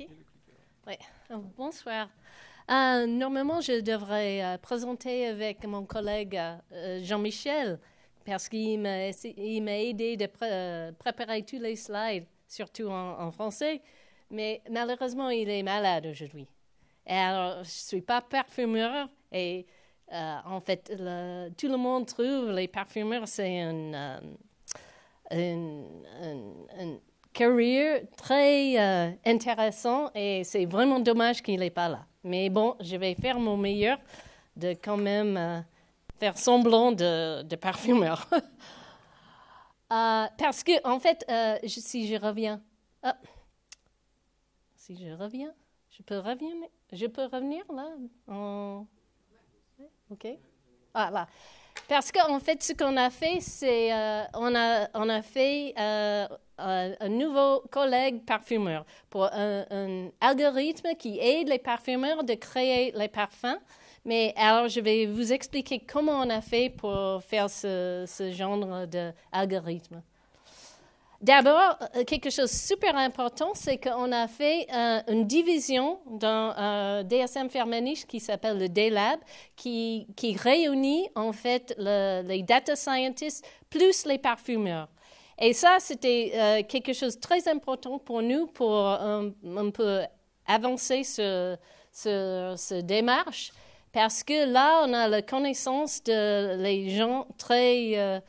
cliquer? Oui. Bonsoir. Normalement, je devrais présenter avec mon collègue Jean-Michel parce qu'il m'a aidé de préparer tous les slides, surtout en français. Mais malheureusement, il est malade aujourd'hui. Et alors, je ne suis pas parfumeur et en fait, tout le monde trouve les parfumeurs, c'est une carrière très intéressant et c'est vraiment dommage qu'il n'est pas là. Mais bon, je vais faire mon meilleur de quand même faire semblant de parfumeur. Parce que, en fait, si je reviens, je peux revenir là? OK. Ah, là. Parce qu'en fait, ce qu'on a fait, c'est on a fait un nouveau collègue parfumeur pour un algorithme qui aide les parfumeurs de créer les parfums. Mais alors, je vais vous expliquer comment on a fait pour faire ce genre d'algorithme. D'abord, quelque chose de super important, c'est qu'on a fait une division dans DSM Firmenich qui s'appelle le D-Lab, qui réunit en fait les data scientists plus les parfumeurs. Et ça, c'était quelque chose de très important pour nous pour un peu avancer sur cette démarche, parce que là, on a la connaissance de les gens très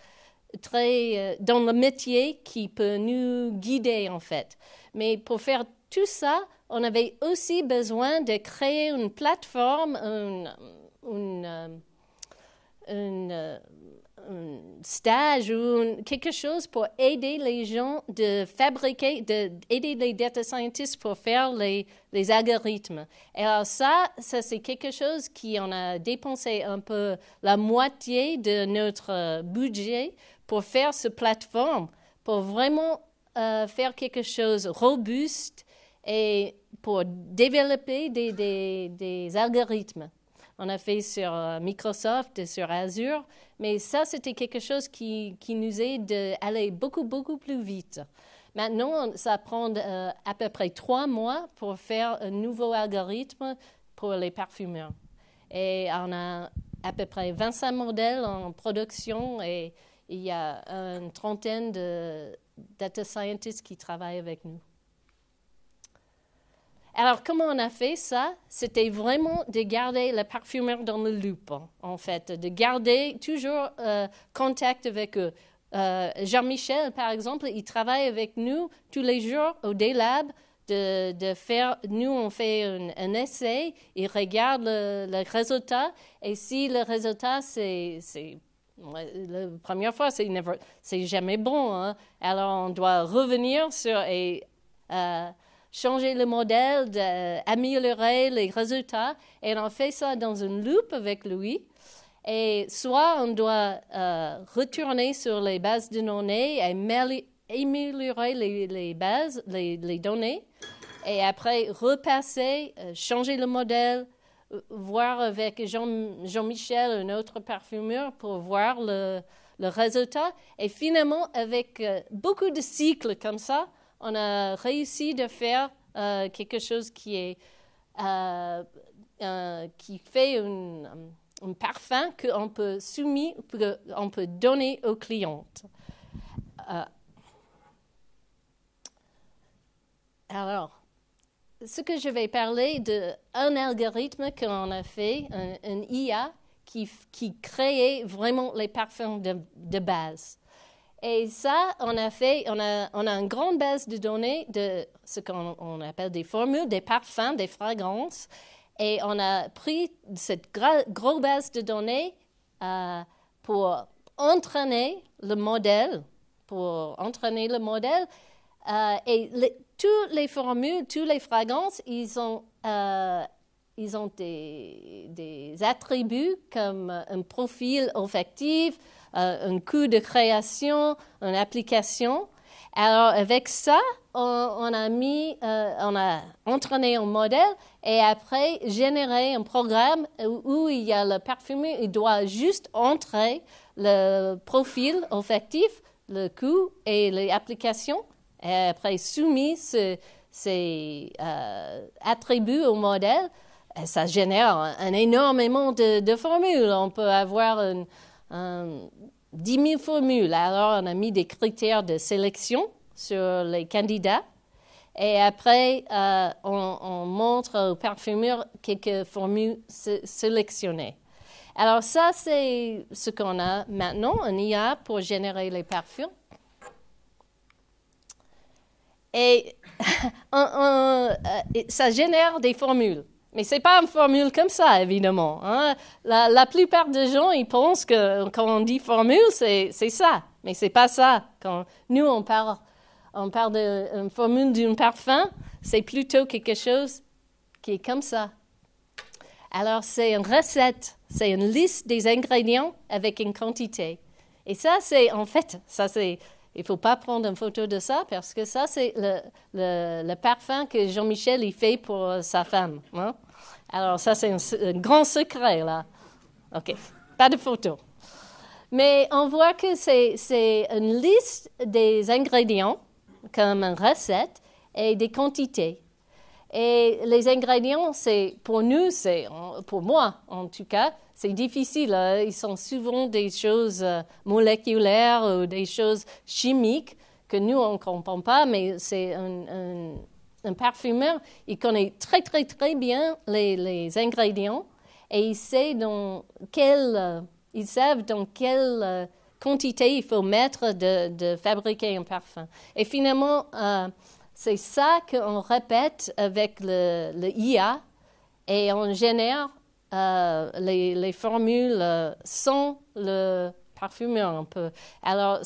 dans le métier qui peut nous guider, en fait. Mais pour faire tout ça, on avait aussi besoin de créer une plateforme, un stage ou quelque chose pour aider les gens de fabriquer, aider les data scientists pour faire les algorithmes. Et alors ça c'est quelque chose qui on a dépensé un peu la moitié de notre budget pour faire cette plateforme, pour vraiment faire quelque chose de robuste et pour développer des algorithmes. On a fait sur Microsoft et sur Azure, mais ça, c'était quelque chose qui nous aide d'aller beaucoup, beaucoup plus vite. Maintenant, ça prend à peu près 3 mois pour faire un nouveau algorithme pour les parfumeurs. Et on a à peu près 25 modèles en production et il y a une trentaine de data scientists qui travaillent avec nous. Alors, comment on a fait ça? C'était vraiment de garder le parfumeur dans le loop, en fait, de garder toujours contact avec eux. Jean-Michel, par exemple, il travaille avec nous tous les jours au D-Lab de faire, nous on fait un essai, il regarde le résultat et si le résultat la première fois, c'est jamais bon. Hein? Alors, on doit revenir sur et changer le modèle, améliorer les résultats. Et on fait ça dans une loupe avec lui. Et soit on doit retourner sur les bases de données et améliorer les bases, les données. Et après, repasser, changer le modèle, voir avec Jean-Michel, un autre parfumeur, pour voir le résultat. Et finalement, avec beaucoup de cycles comme ça, on a réussi de faire quelque chose qui fait un parfum qu'on peut on peut donner aux clientes. Alors, ce que je vais parler d'un algorithme qu'on a fait, un IA, qui créait vraiment les parfums de base. Et ça, on a une grande base de données de ce qu'on appelle des formules, des parfums, des fragrances. Et on a pris cette grosse base de données pour entraîner le modèle. Et toutes les formules, toutes les fragrances, ils ont des attributs comme un profil olfactif, un coût de création, une application. Alors, avec ça, on a entraîné un modèle et après généré un programme où il y a le parfumeur, il doit juste entrer le profil olfactif, le coût et les applications. Et après, soumis attributs au modèle, ça génère un énormément de formules. On peut avoir 10 000 formules. Alors, on a mis des critères de sélection sur les candidats. Et après, on montre aux parfumeurs quelques formules sélectionnées. Alors ça, c'est ce qu'on a maintenant, un IA pour générer les parfums. Et ça génère des formules. Mais ce n'est pas une formule comme ça, évidemment. Hein. La plupart des gens, ils pensent que quand on dit formule, c'est ça. Mais ce n'est pas ça. Quand nous, on parle d'une formule d'un parfum, c'est plutôt quelque chose qui est comme ça. Alors, c'est une recette, c'est une liste des ingrédients avec une quantité. Et ça, il ne faut pas prendre une photo de ça parce que ça, c'est le parfum que Jean-Michel il fait pour sa femme. Hein? Alors, ça, c'est un grand secret, là. OK, pas de photo. Mais on voit que c'est une liste des ingrédients comme une recette et des quantités. Et les ingrédients, pour moi en tout cas, c'est difficile. Ils sont souvent des choses moléculaires ou des choses chimiques que nous, on ne comprend pas, mais c'est un parfumeur, il connaît très, très, très bien les ingrédients et il sait ils savent dans quelle quantité il faut mettre de fabriquer un parfum. Et finalement, c'est ça qu'on répète avec le IA et on génère les formules sans le parfumeur un peu. Alors,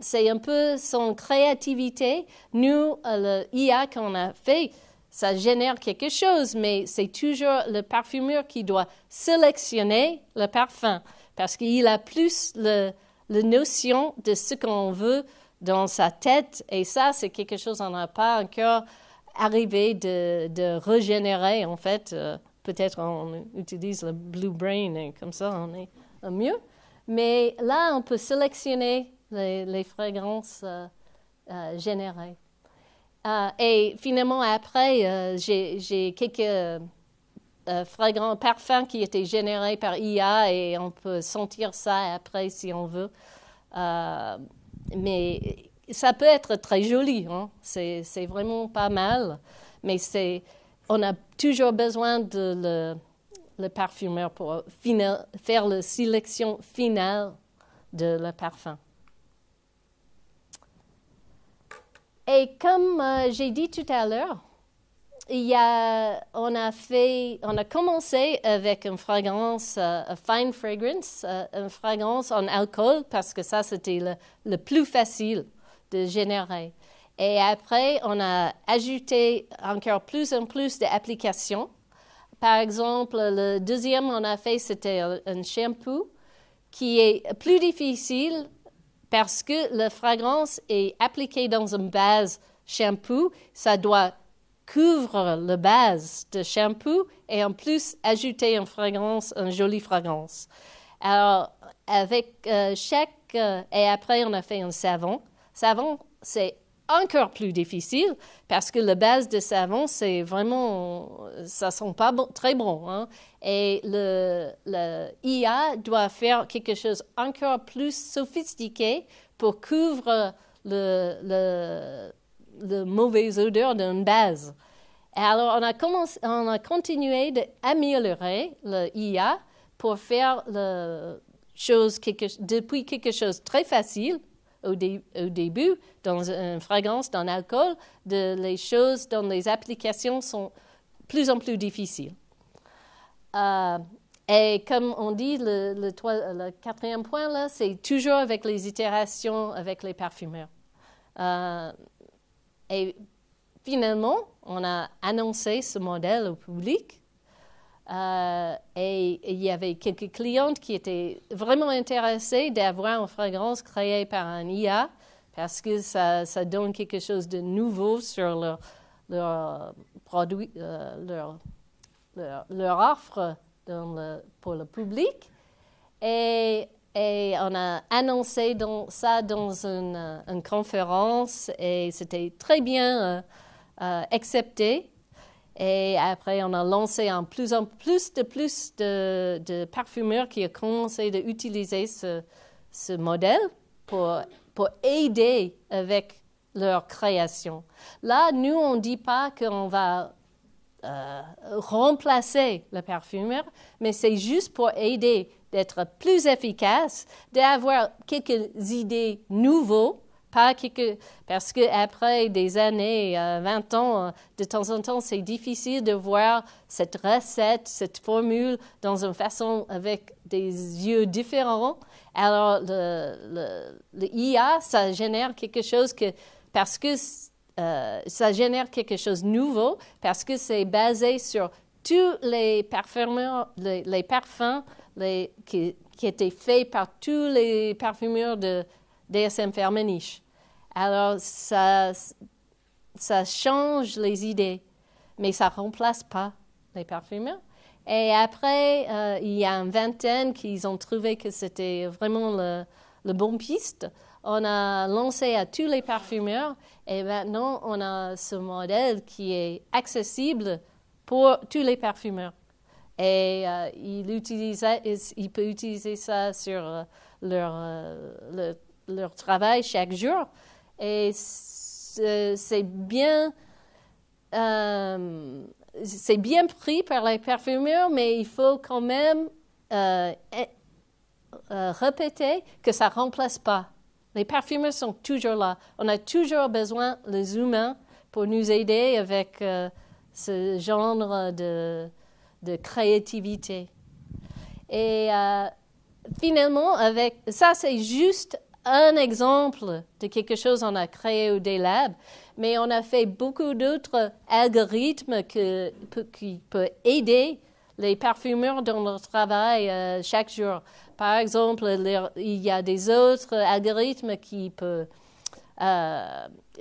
c'est un peu son créativité. Nous, le IA qu'on a fait, ça génère quelque chose, mais c'est toujours le parfumeur qui doit sélectionner le parfum parce qu'il a plus la notion de ce qu'on veut dans sa tête. Et ça, c'est quelque chose qu'on n'a pas encore arrivé de régénérer, en fait. Peut-être on utilise le Blue Brain et comme ça, on est mieux. Mais là, on peut sélectionner les fragrances générées. Et finalement, après, j'ai quelques parfums qui étaient générés par IA et on peut sentir ça après si on veut. Mais ça peut être très joli, hein? C'est vraiment pas mal. Mais on a toujours besoin de le parfumeur pour faire la sélection finale de le parfum. Et comme j'ai dit tout à l'heure, on a commencé avec une fragrance, fine fragrance, une fragrance en alcool, parce que ça, c'était le plus facile de générer. Et après, on a ajouté encore plus en plus d'applications. Par exemple, le deuxième on a fait, c'était un shampoo qui est plus difficile parce que la fragrance est appliquée dans une base shampoo. Ça doit couvre la base de shampoo et en plus ajouter une jolie fragrance. Alors, avec et après on a fait un savon. Savon, c'est encore plus difficile parce que la base de savon, c'est vraiment, ça sent pas très bon. Hein? Et le IA doit faire quelque chose encore plus sophistiqué pour couvrir le mauvaise odeur d'une base. Et alors, on a continué d'améliorer le IA pour faire depuis quelque chose de très facile au début, dans une fragrance, dans l'alcool, les choses dans les applications sont plus en plus difficiles. Et comme on dit, le quatrième point, là, c'est toujours avec les itérations avec les parfumeurs. Et finalement, on a annoncé ce modèle au public. Et il y avait quelques clientes qui étaient vraiment intéressées d'avoir une fragrance créée par un IA parce que ça donne quelque chose de nouveau sur leur produit, leur offre pour le public. Et Et on a annoncé ça dans une conférence et c'était très bien accepté. Et après, on a lancé plus de parfumeurs qui ont commencé à utiliser ce modèle pour aider avec leur création. Là, nous, on ne dit pas qu'on va remplacer le parfumeur, mais c'est juste pour aider d'être plus efficace, d'avoir quelques idées nouvelles, parce qu'après des années, 20 ans, de temps en temps, c'est difficile de voir cette recette, cette formule dans une façon avec des yeux différents. Alors, le IA, ça génère quelque chose parce que ça génère quelque chose de nouveau, parce que c'est basé sur tous les parfumeurs, les parfums qui étaient faits par tous les parfumeurs de DSM Firmenich. Alors, ça change les idées, mais ça ne remplace pas les parfumeurs. Et après, il y a une vingtaine qui ont trouvé que c'était vraiment le bon piste. On a lancé à tous les parfumeurs et maintenant, on a ce modèle qui est accessible pour tous les parfumeurs. Et il peut utiliser ça sur leur travail chaque jour. Et c'est bien pris par les parfumeurs, mais il faut quand même répéter que ça ne remplace pas. Les parfumeurs sont toujours là. On a toujours besoin des humains pour nous aider avec ce genre de créativité. Et finalement, ça, c'est juste un exemple de quelque chose qu'on a créé au DayLab, mais on a fait beaucoup d'autres algorithmes qui peuvent aider les parfumeurs dans leur travail chaque jour. Par exemple, il y a des autres algorithmes qui peuvent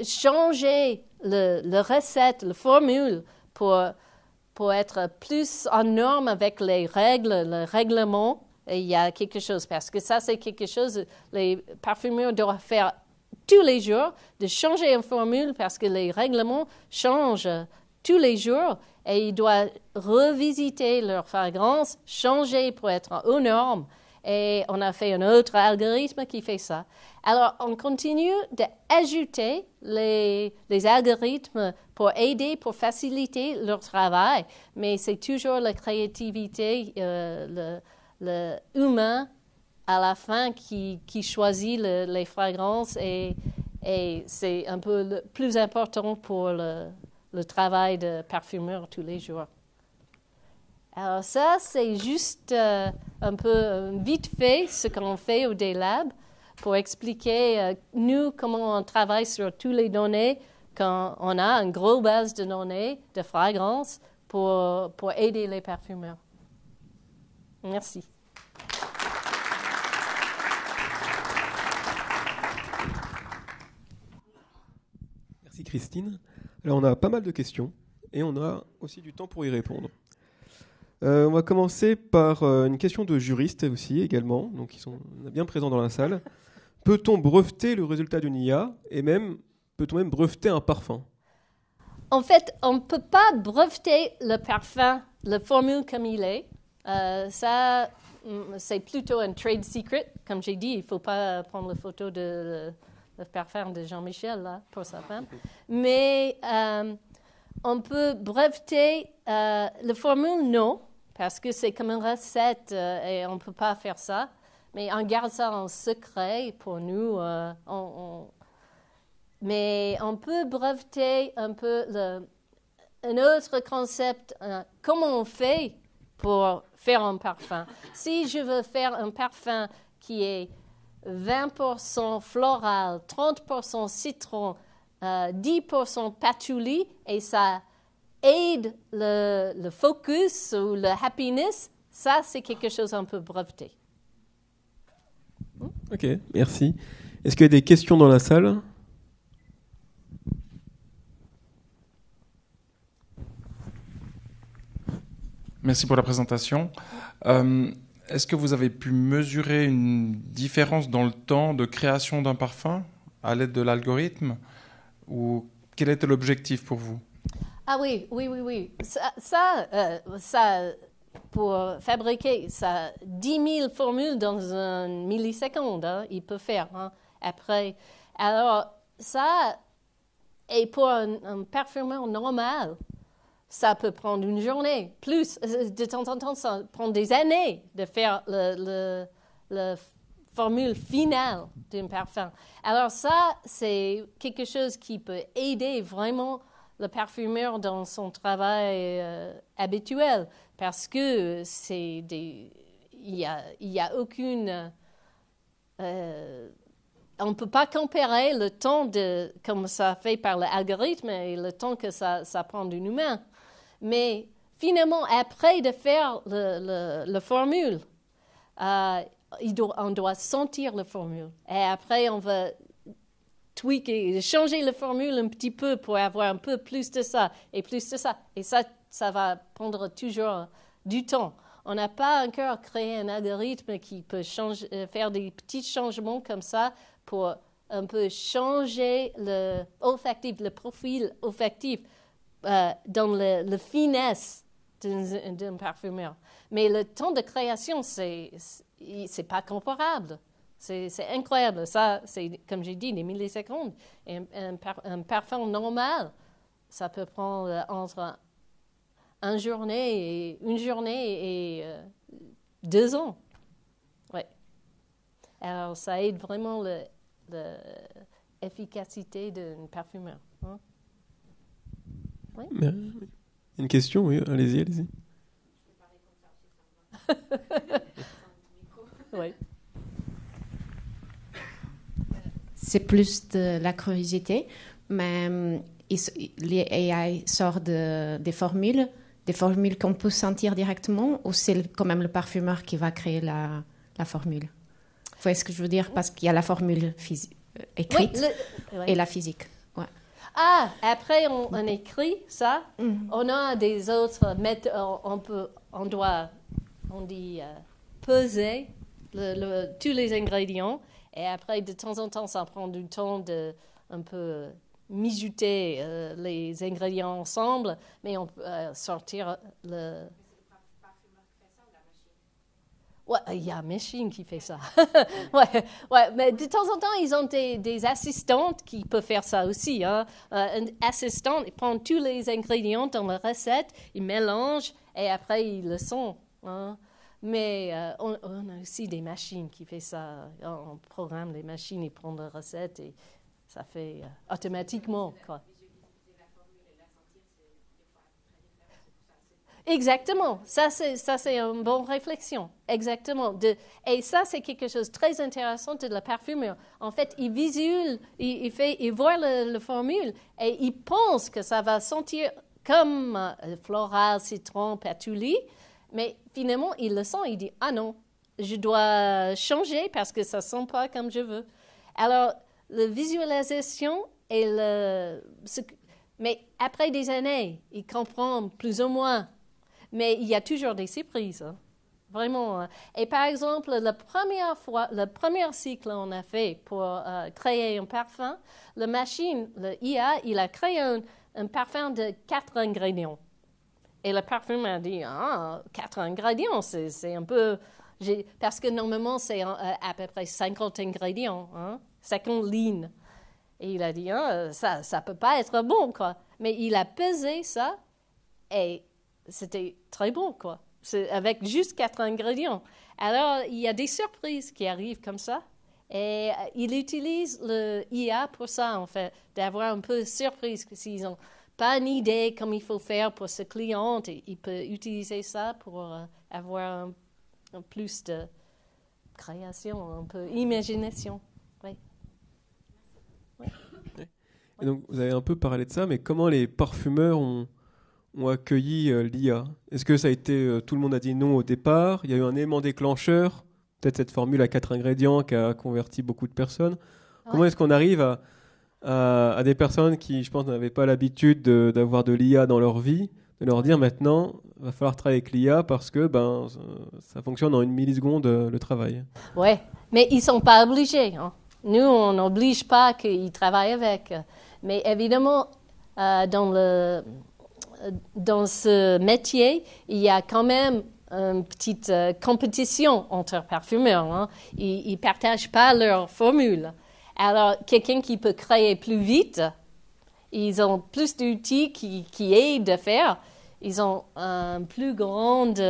changer la recette, la formule pour être plus en norme avec les règles, le règlement. Et il y a quelque chose, parce que ça, c'est quelque chose les parfumeurs doivent faire tous les jours, de changer une formule parce que les règlements changent tous les jours et ils doivent revisiter leur fragrance, changer pour être aux normes. Et on a fait un autre algorithme qui fait ça. Alors, on continue d'ajouter les algorithmes pour aider, pour faciliter leur travail, mais c'est toujours la créativité, le humain à la fin qui choisit les fragrances et c'est un peu le plus important pour le travail de parfumeur tous les jours. Alors ça, c'est juste un peu vite fait ce qu'on fait au DayLab pour expliquer nous comment on travaille sur toutes les données quand on a une grosse base de données de fragrances pour aider les parfumeurs. Merci. Merci Christine. Alors on a pas mal de questions et on a aussi du temps pour y répondre. On va commencer par une question de juristes aussi également, donc ils sont bien présents dans la salle. Peut-on breveter le résultat d'une IA et peut-on même breveter un parfum? En fait, on ne peut pas breveter le parfum, la formule comme il est. Ça, c'est plutôt un trade secret. Comme j'ai dit, il ne faut pas prendre la photo de le parfum de Jean-Michel là, pour sa femme. Mais on peut breveter la formule, non, parce que c'est comme une recette et on ne peut pas faire ça. Mais on garde ça en secret pour nous. Mais on peut breveter un peu un autre concept. Comment on fait pour faire un parfum? Si je veux faire un parfum qui est 20% floral, 30% citron, 10% patchouli, et ça aide le focus ou le happiness, ça, c'est quelque chose qu'on peut breveter. Ok, merci. Est-ce qu'il y a des questions dans la salle? Merci pour la présentation. est-ce que vous avez pu mesurer une différence dans le temps de création d'un parfum à l'aide de l'algorithme? Ou quel était l'objectif pour vous? Ah oui. Ça, pour fabriquer ça, 10 000 formules dans un milliseconde, hein, il peut faire. Hein, après, alors ça, et pour un parfumeur normal, ça peut prendre une journée, plus. De temps en temps, ça prend des années de faire la formule finale d'un parfum. Alors ça, c'est quelque chose qui peut aider vraiment le parfumeur dans son travail habituel, parce que il y a aucune... on ne peut pas comparer le temps comme ça fait par l'algorithme et le temps que ça prend d'un humain. Mais finalement, après de faire la formule, on doit sentir la formule. Et après, on va tweaker, changer la formule un petit peu pour avoir un peu plus de ça et plus de ça. Et ça va prendre toujours du temps. On n'a pas encore créé un algorithme qui peut faire des petits changements comme ça pour un peu changer le profil olfactif dans la finesse d'un parfumeur. Mais le temps de création, c'est pas comparable. C'est incroyable. Ça, c'est, comme j'ai dit, des millisecondes. Et un parfum normal, ça peut prendre entre une journée et 2 ans. Ouais. Alors, ça aide vraiment l'efficacité d'un parfumeur. Hein? Oui? Une question, oui, allez-y. Oui. C'est plus de la curiosité, mais les AI sortent des formules qu'on peut sentir directement, ou c'est quand même le parfumeur qui va créer la formule? Vous voyez ce que je veux dire? Parce qu'il y a la formule écrite et la physique. Ouais. Ah, après on écrit ça, on a des autres méthodes, on dit peser tous les ingrédients, et après de temps en temps ça prend du temps de un peu mijoter les ingrédients ensemble, mais on peut sortir le... Ouais, il y a une machine qui fait ça. ouais, mais de temps en temps, ils ont des assistantes qui peuvent faire ça aussi. Hein. Un assistant, il prend tous les ingrédients dans la recette, il mélange et après, il le sent. Hein. Mais on a aussi des machines qui font ça. On programme les machines, ils prennent la recette et ça fait automatiquement, quoi. Exactement. Ça, c'est une bonne réflexion. Exactement. Et ça, c'est quelque chose de très intéressant de la parfumeur. En fait, il voit la formule et il pense que ça va sentir comme floral, citron, patchouli. Mais finalement, il le sent. Il dit, ah non, je dois changer parce que ça ne sent pas comme je veux. Alors, la visualisation et mais après des années, il comprend plus ou moins. Mais il y a toujours des surprises, hein. Vraiment. Et par exemple, le premier cycle qu'on a fait pour créer un parfum, la machine, l'IA, il a créé un parfum de 4 ingrédients. Et le parfumeur a dit, 4 ingrédients, c'est un peu... Parce que normalement, c'est à peu près 50 ingrédients, hein, 50 lignes. Et il a dit, ça ne peut pas être bon, quoi. Mais il a pesé ça et... c'était très bon, quoi. C'est avec juste 4 ingrédients. Alors, il y a des surprises qui arrivent comme ça. Et il utilise le IA pour ça, en fait, d'avoir un peu de surprise. S'ils n'ont pas une idée comme il faut faire pour ce client, il peut utiliser ça pour avoir un plus de création, un peu d'imagination. Oui. Oui. Et donc, vous avez un peu parlé de ça, mais comment les parfumeurs ont accueilli l'IA? Est-ce que ça a été... tout le monde a dit non au départ? Il y a eu un élément déclencheur? Peut-être cette formule à 4 ingrédients qui a converti beaucoup de personnes. Ouais. Comment est-ce qu'on arrive à des personnes qui, je pense, n'avaient pas l'habitude d'avoir de l'IA dans leur vie, de leur dire maintenant, va falloir travailler avec l'IA parce que ça fonctionne en 1 milliseconde le travail. Oui, mais ils ne sont pas obligés. Hein. Nous, on n'oblige pas qu'ils travaillent avec. Mais évidemment, dans ce métier, il y a quand même une petite compétition entre parfumeurs. Hein. Ils ne partagent pas leurs formules. Alors, quelqu'un qui peut créer plus vite, ils ont plus d'outils qui aident à faire. Ils ont une plus grande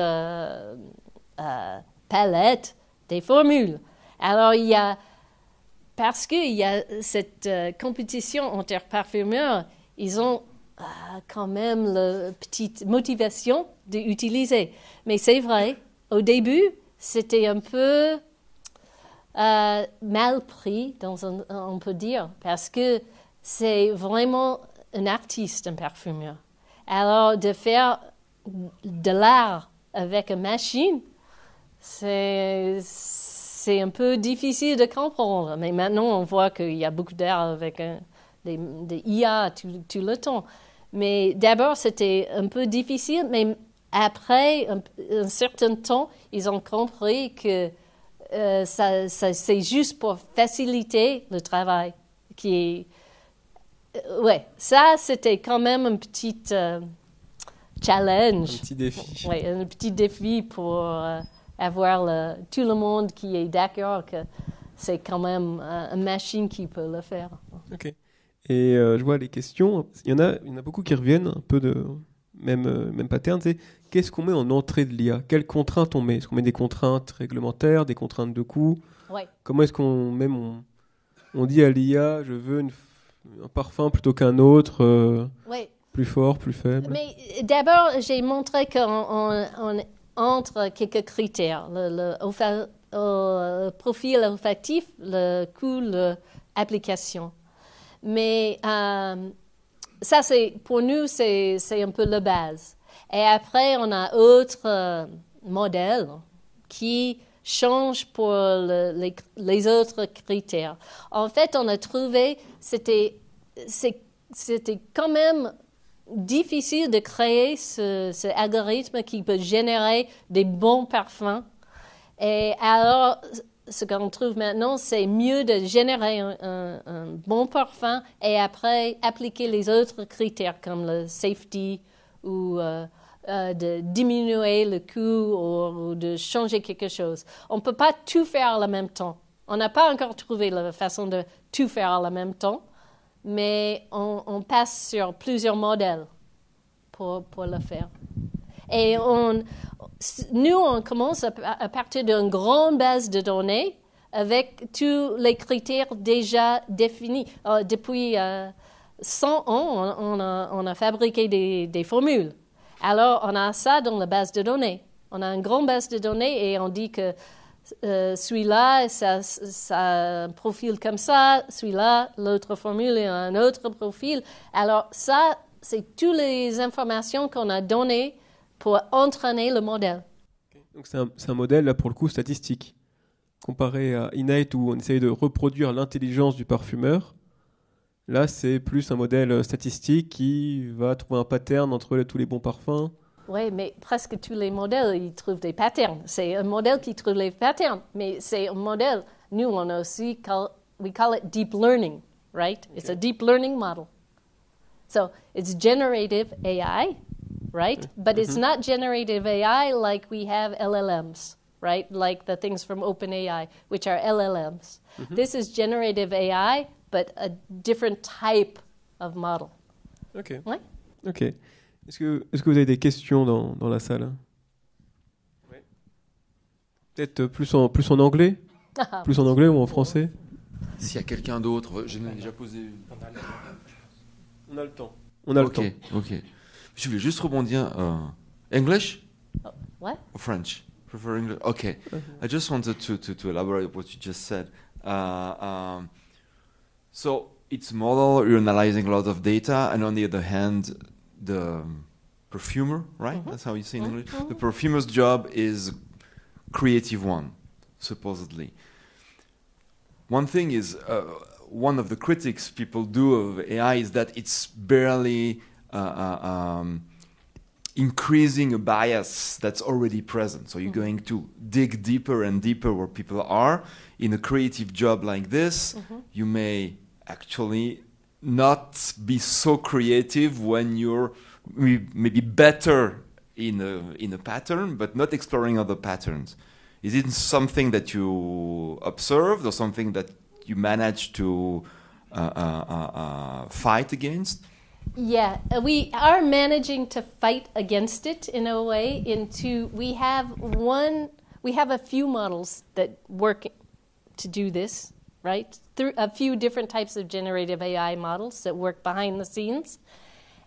palette des formules. Alors, parce qu'il y a cette compétition entre parfumeurs, ils ont quand même la petite motivation d'utiliser. Mais c'est vrai, au début, c'était un peu mal pris, on peut dire, parce que c'est vraiment un artiste, un parfumeur. Alors, de faire de l'art avec une machine, c'est un peu difficile de comprendre. Mais maintenant, on voit qu'il y a beaucoup d'art avec des IA tout le temps. Mais d'abord, c'était un peu difficile, mais après un certain temps, ils ont compris que c'est juste pour faciliter le travail. Ouais, ça, c'était quand même un petit challenge. Un petit défi. Oui, un petit défi pour avoir tout le monde qui est d'accord que c'est quand même une machine qui peut le faire. Ok. Et je vois les questions. Il y en a beaucoup qui reviennent, un peu de même pattern. C'est qu'est-ce qu'on met en entrée de l'IA? Quelles contraintes on met? Est-ce qu'on met des contraintes réglementaires, des contraintes de coût? Ouais. Comment est-ce qu'on même on dit à l'IA, je veux un parfum plutôt qu'un autre, plus fort, plus faible? Mais d'abord, j'ai montré qu'on entre quelques critères. Le profil olfactif, le coût, l'application. Mais ça, pour nous, c'est un peu la base. Et après, on a d'autres modèles qui changent pour les autres critères. En fait, on a trouvé c'était quand même difficile de créer ce algorithme qui peut générer des bons parfums. Et alors, ce qu'on trouve maintenant, c'est mieux de générer un bon parfum et après appliquer les autres critères comme le safety ou de diminuer le coût ou de changer quelque chose. On ne peut pas tout faire en même temps. On n'a pas encore trouvé la façon de tout faire en même temps, mais on passe sur plusieurs modèles pour le faire. Et nous, on commence à partir d'une grande base de données avec tous les critères déjà définis. Depuis 100 ans, on a fabriqué des formules. Alors, on a ça dans la base de données. On a une grande base de données et on dit que celui-là, ça a un profil comme ça, celui-là, l'autre formule a un autre profil. Alors, ça, c'est toutes les informations qu'on a données pour entraîner le modèle. Donc c'est un modèle, là, pour le coup, statistique. Comparé à Innate, où on essaye de reproduire l'intelligence du parfumeur, là, c'est plus un modèle statistique qui va trouver un pattern entre tous les bons parfums. Oui, mais presque tous les modèles, ils trouvent des patterns. C'est un modèle qui trouve les patterns, mais c'est un modèle. Nous, on a aussi, we call it deep learning, right? Okay. It's a deep learning model. So it's generative AI, right? But it's not generative AI like we have LLMs, right? Like the things from OpenAI, which are LLMs. This is generative AI, but a different type of model. OK. Ouais? OK. Est-ce que vous avez des questions dans la salle? Oui. Peut-être plus en anglais? Plus en anglais ou en français? S'il y a quelqu'un d'autre, je l'ai déjà posé une. On a le temps. On a le temps. OK. Je voulais juste rebondir. English? What? Or French? Prefer English? OK. I just wanted to elaborate what you just said. So it's model, you're analyzing a lot of data, and on the other hand, the perfumer, right? That's how you say in English. The perfumer's job is creative one, supposedly. One thing is, one of the critics people do of AI is that it's barely increasing a bias that's already present. So you're going to dig deeper and deeper where people are. In a creative job like this, you may actually not be so creative when you're maybe better in a pattern, but not exploring other patterns. Is it something that you observed or something that you managed to fight against? Yeah, we are managing to fight against it in a way. We have a few models that work to do this, right? Through a few different types of generative AI models that work behind the scenes.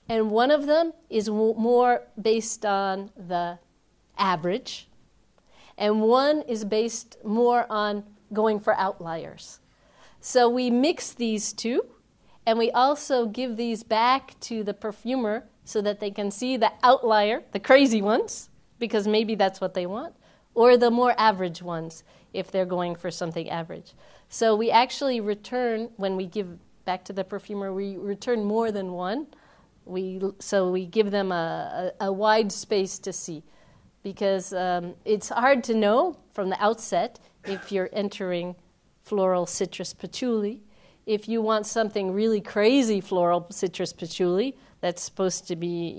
And one of them is more based on the average, and one is based more on going for outliers. So we mix these two, and we also give these back to the perfumer so that they can see the outlier, the crazy ones, because maybe that's what they want, or the more average ones if they're going for something average. So we actually return, when we give back to the perfumer, we return more than one. So we give them a wide space to see, because it's hard to know from the outset if you're entering floral citrus patchouli. If you want something really crazy floral citrus patchouli that's supposed to be,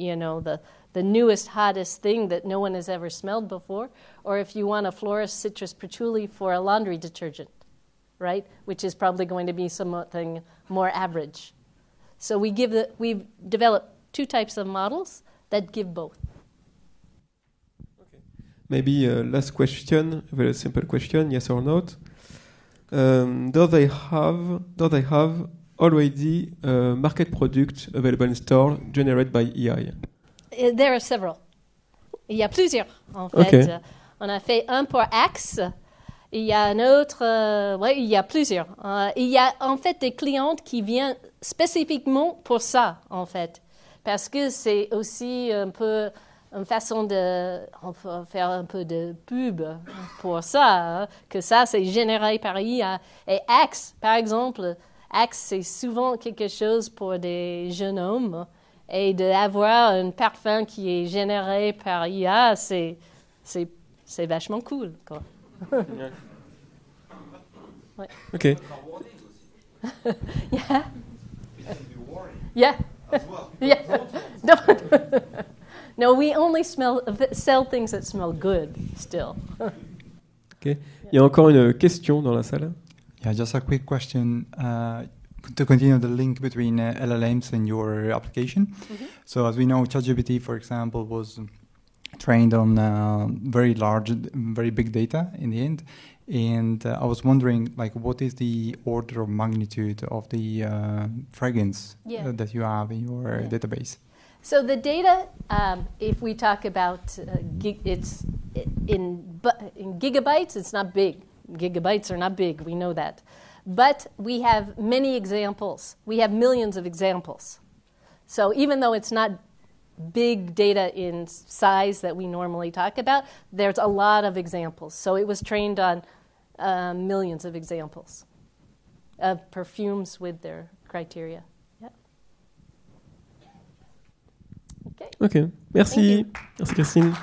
the newest, hottest thing that no one has ever smelled before, or if you want a florist citrus patchouli for a laundry detergent, right, which is probably going to be something more average. So we've developed two types of models that give both. Okay. Maybe last question, a very simple question, yes or not. Do they have already market product available in store generated by AI? There are several. Il y a plusieurs, en fait. Okay. On a fait un pour Axe. Il y a un autre, il y a plusieurs. Il y a en fait des clientes qui viennent spécifiquement pour ça, en fait. Parce que c'est aussi un peu une façon de faire un peu de pub pour ça, hein, que ça, c'est généré par IA. Et Axe, par exemple, Axe, c'est souvent quelque chose pour des jeunes hommes. Et d'avoir un parfum qui est généré par IA, c'est vachement cool, quoi. Ouais. Okay. Yeah. Yeah. Yeah. No. No, we only sell things that smell good still. Okay. Il y a encore une question dans la salle. Yeah, just a quick question to continue the link between LLMs and your application. So as we know, ChatGPT, for example, was trained on very large, very big data in the end. And I was wondering, what is the order of magnitude of the fragrance that you have in your database? So the data, if we talk about it's in gigabytes, it's not big. Gigabytes are not big, we know that. But we have many examples. We have millions of examples. So even though it's not big data in size that we normally talk about, there's a lot of examples. So it was trained on millions of examples of perfumes with their criteria. Yeah. Okay. Ok, merci. Merci Christine.